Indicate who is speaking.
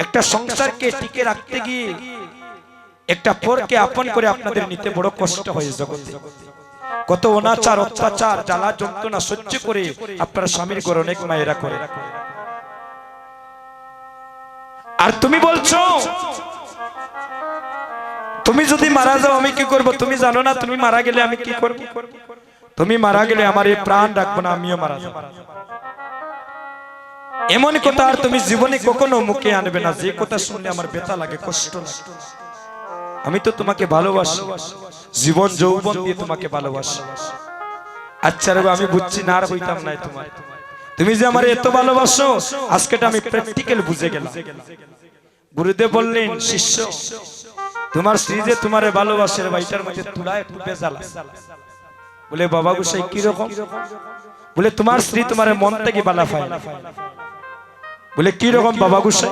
Speaker 1: একটা সংসারকে টিকে রাখতে গিয়ে একটা পরকে আপন করে আপনাদের নিতে বড় কষ্ট হয় জগতে। কত অনাচার অত্যাচার জ্বালা যন্ত্রণা সহ্য করে আপনার স্বামীর ঘরে অনেক মায়েরা করে। আর তুমি বলছো তুমি যদি মারা যাও আমি কি করব? তুমি জানো না তুমি মারা গেলে আমি কি করব? তুমি মারা গেলে আমার এই প্রাণ রাখবো না, আমিও মারা যাব। এমন কথা আর তুমি জীবনে কখনো মুখে আনবে না, যে কথা শুনলে আমার ব্যথা লাগে, কষ্ট লাগে। আমি তো তোমাকে ভালোবাসি, জীবন যৌবন দিয়ে তোমাকে ভালোবাসি। আচ্ছা রে, আমি বুঝছি না আর হইতাম না তোমার। তুমি যে আমার এত ভালোবাসো আজকেটা আমি প্র্যাকটিক্যাল বুঝে গেলাম। গুরুদেব বললেন, শিষ্য তোমার স্ত্রী যে তোমারে ভালোবাসে ভাইটার মধ্যে তুলা একটু বেজাল আছে। বলে বাবা গোসাই কি রকম? বলে তোমার স্ত্রী তোমারে মন থেকে ভালো পায়। বলে কি রকম বাবা গোসাই?